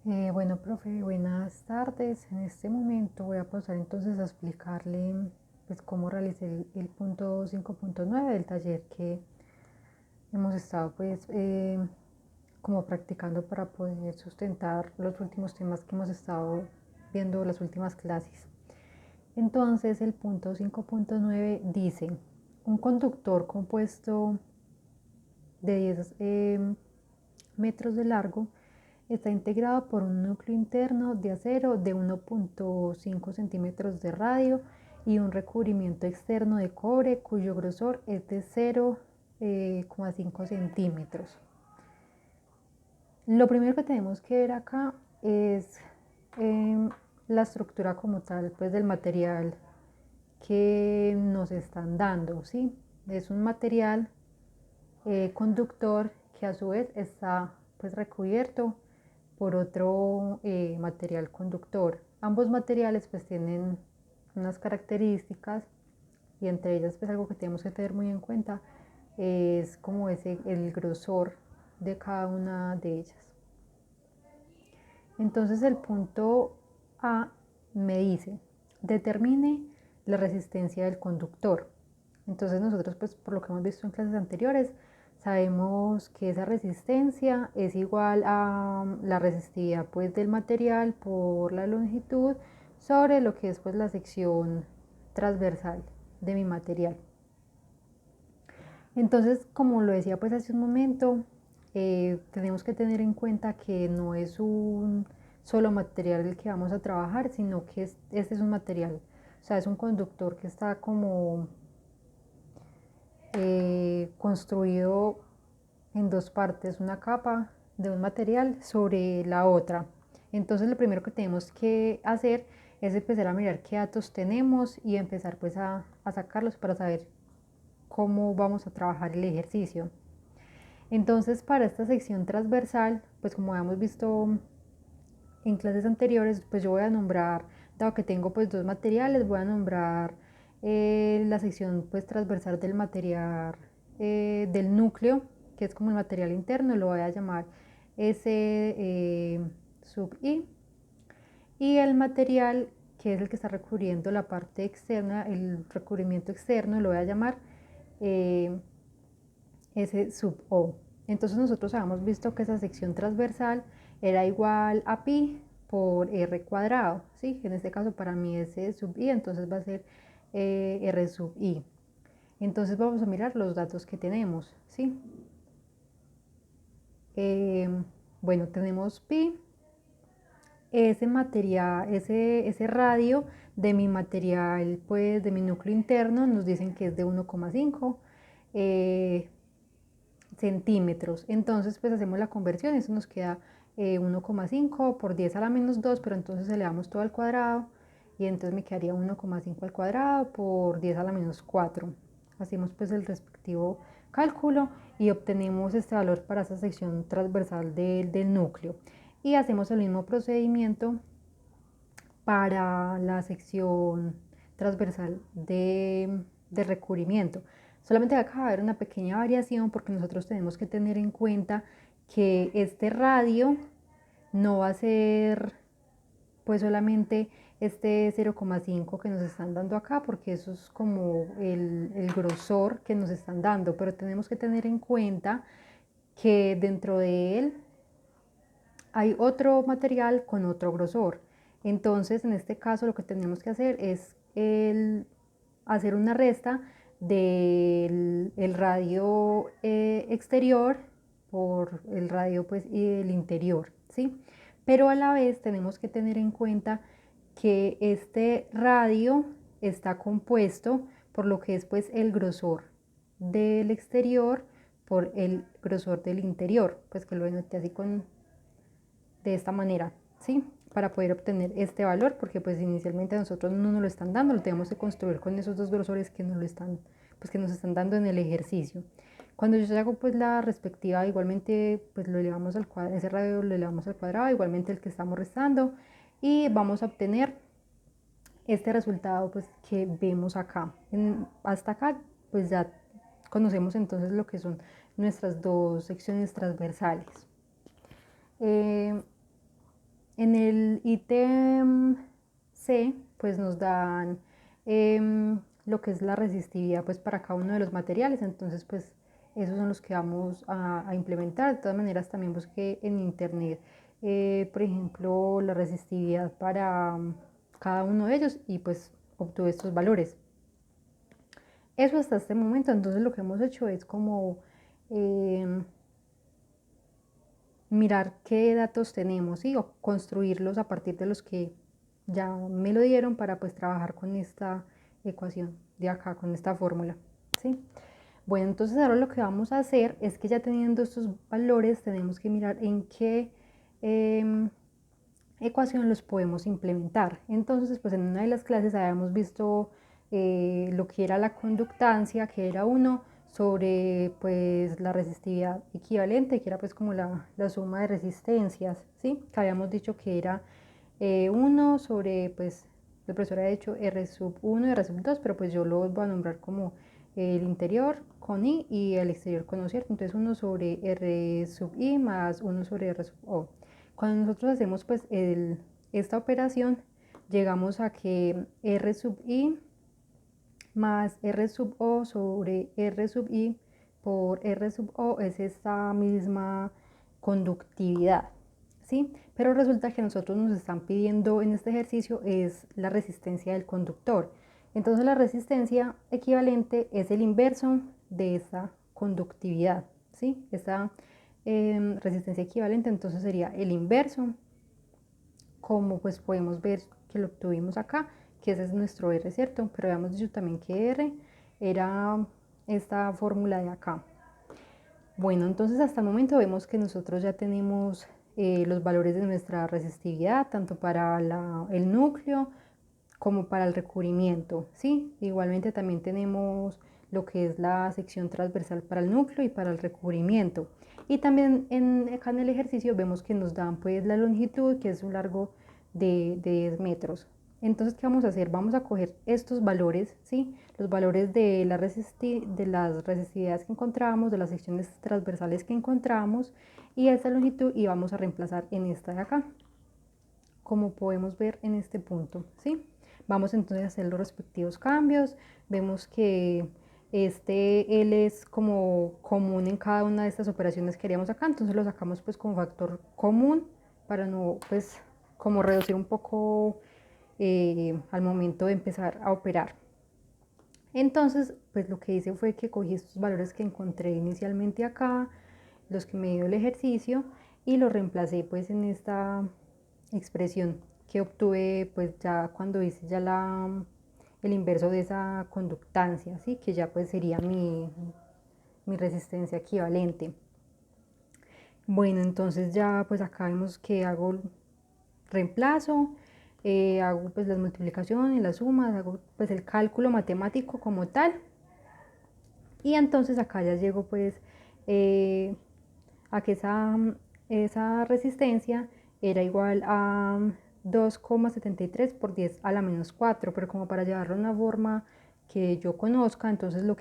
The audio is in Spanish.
Bueno, profe, buenas tardes. En este momento voy a pasar entonces a explicarle pues cómo realicé el punto 5.9 del taller que hemos estado como practicando para poder sustentar los últimos temas que hemos estado viendo las últimas clases. Entonces el punto 5.9 dice, un conductor compuesto de 10 metros de largo está integrado por un núcleo interno de acero de 1.5 centímetros de radio y un recubrimiento externo de cobre cuyo grosor es de 0,5 centímetros. Lo primero que tenemos que ver acá es la estructura como tal, pues del material que nos están dando, ¿sí? Es un material conductor que a su vez está pues recubierto por otro material conductor. Ambos materiales pues tienen unas características y entre ellas pues algo que tenemos que tener muy en cuenta es como el grosor de cada una de ellas. Entonces el punto A me dice, determine la resistencia del conductor. Entonces nosotros pues por lo que hemos visto en clases anteriores sabemos que esa resistencia es igual a la resistividad pues del material por la longitud sobre lo que es pues la sección transversal de mi material. Entonces, como lo decía pues hace un momento, tenemos que tener en cuenta que no es un solo material el que vamos a trabajar, sino que este es un material, o sea, es un conductor que está como construido en dos partes, una capa de un material sobre la otra. Entonces lo primero que tenemos que hacer es empezar a mirar qué datos tenemos y empezar pues a sacarlos para saber cómo vamos a trabajar el ejercicio. Entonces para esta sección transversal, pues como hemos visto en clases anteriores, pues yo voy a nombrar, dado que tengo pues dos materiales, voy a nombrar la sección pues transversal del material del núcleo, que es como el material interno, lo voy a llamar S sub I, y el material que es el que está recubriendo la parte externa, el recubrimiento externo, lo voy a llamar eh, S sub O. Entonces nosotros habíamos visto que esa sección transversal era igual a pi por r cuadrado, ¿sí? En este caso para mí S sub I, entonces va a ser r sub I. Entonces vamos a mirar los datos que tenemos, ¿sí? Eh, bueno, tenemos pi, ese material, ese radio de mi material, pues de mi núcleo interno, nos dicen que es de 1,5 centímetros. Entonces, pues hacemos la conversión, eso nos queda 1,5 por 10 a la menos 2, pero entonces elevamos todo al cuadrado y entonces me quedaría 1,5 al cuadrado por 10 a la menos 4. Hacemos pues el respectivo cálculo y obtenemos este valor para esa sección transversal del núcleo. Y hacemos el mismo procedimiento para la sección transversal de recubrimiento. Solamente acá va a haber una pequeña variación porque nosotros tenemos que tener en cuenta que este radio no va a ser pues solamente este 0,5 que nos están dando acá, porque eso es como el grosor que nos están dando, pero tenemos que tener en cuenta que dentro de él hay otro material con otro grosor. Entonces, en este caso, lo que tenemos que hacer es hacer una resta del radio exterior por el radio pues, y el interior, ¿sí? Pero a la vez tenemos que tener en cuenta que este radio está compuesto por lo que es pues, el grosor del exterior por el grosor del interior, pues que lo denote así de esta manera, ¿sí? Para poder obtener este valor, porque pues inicialmente a nosotros no nos lo están dando, lo tenemos que construir con esos dos grosores que nos lo están, pues que nos están dando en el ejercicio. Cuando yo hago pues la respectiva, igualmente pues lo elevamos al cuadrado, ese radio lo elevamos al cuadrado, igualmente el que estamos restando y vamos a obtener este resultado pues que vemos acá. Hasta acá pues ya conocemos entonces lo que son nuestras dos secciones transversales. En el ítem C, pues nos dan lo que es la resistividad pues para cada uno de los materiales, entonces pues esos son los que vamos a implementar. De todas maneras también busqué en internet, por ejemplo, la resistividad para cada uno de ellos y pues obtuve estos valores. Eso hasta este momento, entonces lo que hemos hecho es como mirar qué datos tenemos, ¿sí? O construirlos a partir de los que ya me lo dieron para pues trabajar con esta ecuación de acá, con esta fórmula, ¿sí? Bueno, entonces ahora lo que vamos a hacer es que ya teniendo estos valores tenemos que mirar en qué ecuación los podemos implementar. Entonces, pues en una de las clases habíamos visto lo que era la conductancia, que era 1 sobre pues la resistividad equivalente, que era pues como la suma de resistencias, ¿sí? Que habíamos dicho que era 1 sobre, pues el profesor ha hecho R sub 1 y R sub 2, pero pues yo lo voy a nombrar como el interior con I y el exterior con O, ¿cierto? Entonces 1 sobre R sub I más 1 sobre R sub O. Cuando nosotros hacemos pues esta operación, llegamos a que R sub I más R sub O sobre R sub I por R sub O es esta misma conductividad, ¿sí? Pero resulta que nosotros nos están pidiendo en este ejercicio es la resistencia del conductor. Entonces la resistencia equivalente es el inverso de esta conductividad, ¿sí? Esta resistencia equivalente entonces sería el inverso, como pues podemos ver que lo obtuvimos acá, que ese es nuestro R, ¿cierto? Pero habíamos dicho también que R era esta fórmula de acá. Bueno, entonces hasta el momento vemos que nosotros ya tenemos los valores de nuestra resistividad, tanto para el núcleo como para el recubrimiento, ¿sí? Igualmente también tenemos lo que es la sección transversal para el núcleo y para el recubrimiento. Y también acá en el ejercicio vemos que nos dan pues la longitud, que es un largo de 10 metros. Entonces, ¿qué vamos a hacer? Vamos a coger estos valores, ¿sí? Los valores de las resistividades que encontramos, de las secciones transversales que encontramos y esta longitud y vamos a reemplazar en esta de acá, como podemos ver en este punto, ¿sí? Vamos entonces a hacer los respectivos cambios. Vemos que este L es como común en cada una de estas operaciones que haríamos acá, entonces lo sacamos pues como factor común para no pues como reducir un poco al momento de empezar a operar. Entonces pues lo que hice fue que cogí estos valores que encontré inicialmente acá, los que me dio el ejercicio y los reemplacé pues en esta expresión que obtuve pues ya cuando hice ya el inverso de esa conductancia, ¿sí? Que ya pues sería mi resistencia equivalente. Bueno, entonces ya pues acá vemos que hago reemplazo, hago pues las multiplicaciones, las sumas, hago pues el cálculo matemático como tal y entonces acá ya llego pues a que esa resistencia era igual a 2,73 por 10 a la menos 4, pero como para llevarlo a una forma que yo conozca, entonces lo